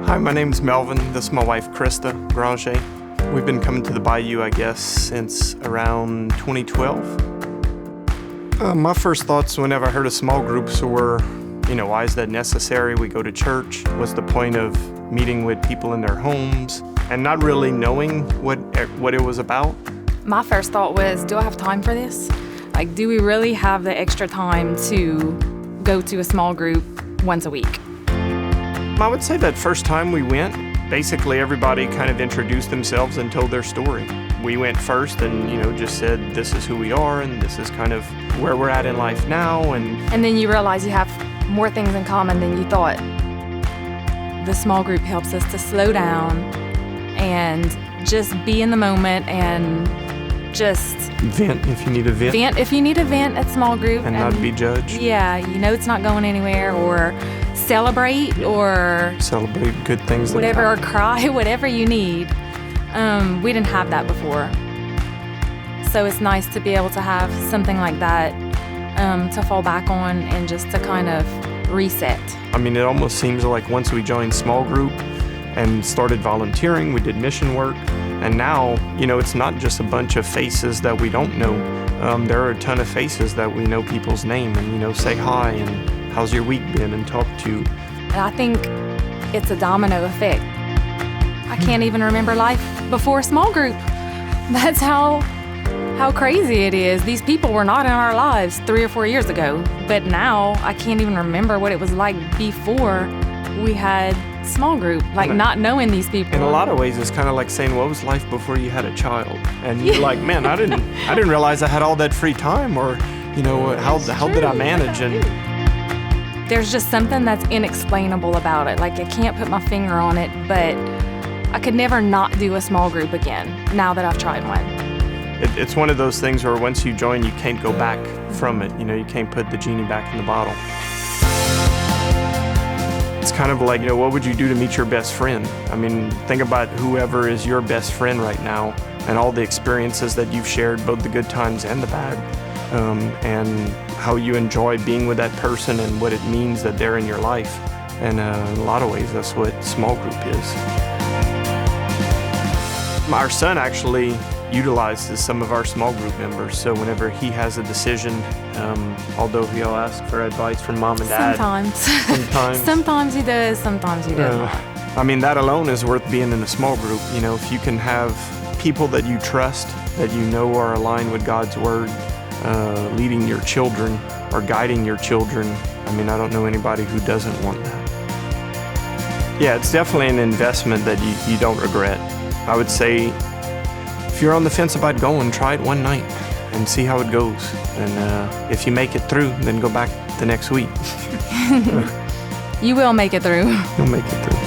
Hi, my name's Melvin. This is my wife, Christa Granger. We've been coming to the Bayou, I guess, since around 2012. My first thoughts whenever I heard of small groups were, why is that necessary? We go to church. What's the point of meeting with people in their homes? And not really knowing what it was about. My first thought was, do I have time for this? Like, do we really have the extra time to go to a small group once a week? I would say that first time we went, basically everybody kind of introduced themselves and told their story. We went first and, just said, this is who we are and this is kind of where we're at in life now. And then you realize you have more things in common than you thought. The small group helps us to slow down and just be in the moment and just vent if you need a vent. Vent if you need a vent at small group. And not be judged. Yeah, it's not going anywhere, or celebrate good things. Whatever, or cry, whatever you need. We didn't have that before. So it's nice to be able to have something like that to fall back on and just to kind of reset. It almost seems like once we joined small group and started volunteering, we did mission work. And now, it's not just a bunch of faces that we don't know. There are a ton of faces that we know people's name and, say hi and how's your week been and talk to. And I think it's a domino effect. I can't even remember life before a small group. That's how crazy it is. These people were not in our lives 3 or 4 years ago, but now I can't even remember what it was like before we had small group, not knowing these people. In a lot of ways, it's kind of like saying, what was life before you had a child? And you're like, man, I didn't realize I had all that free time, or, how did I manage? And there's just something that's inexplainable about it. Like, I can't put my finger on it, but I could never not do a small group again now that I've tried one. It's one of those things where once you join, you can't go back from it. You can't put the genie back in the bottle. It's kind of like, what would you do to meet your best friend? Think about whoever is your best friend right now and all the experiences that you've shared, both the good times and the bad, and how you enjoy being with that person and what it means that they're in your life. And in a lot of ways, that's what small group is. Our son actually utilizes some of our small group members. So whenever he has a decision, although he'll ask for advice from mom and dad. Sometimes he does, sometimes he does not. That alone is worth being in a small group. If you can have people that you trust, that are aligned with God's word, leading your children or guiding your children. I don't know anybody who doesn't want that. Yeah, it's definitely an investment that you don't regret. I would say, if you're on the fence about going, try it one night and see how it goes. And if you make it through, then go back the next week. You will make it through. You'll make it through.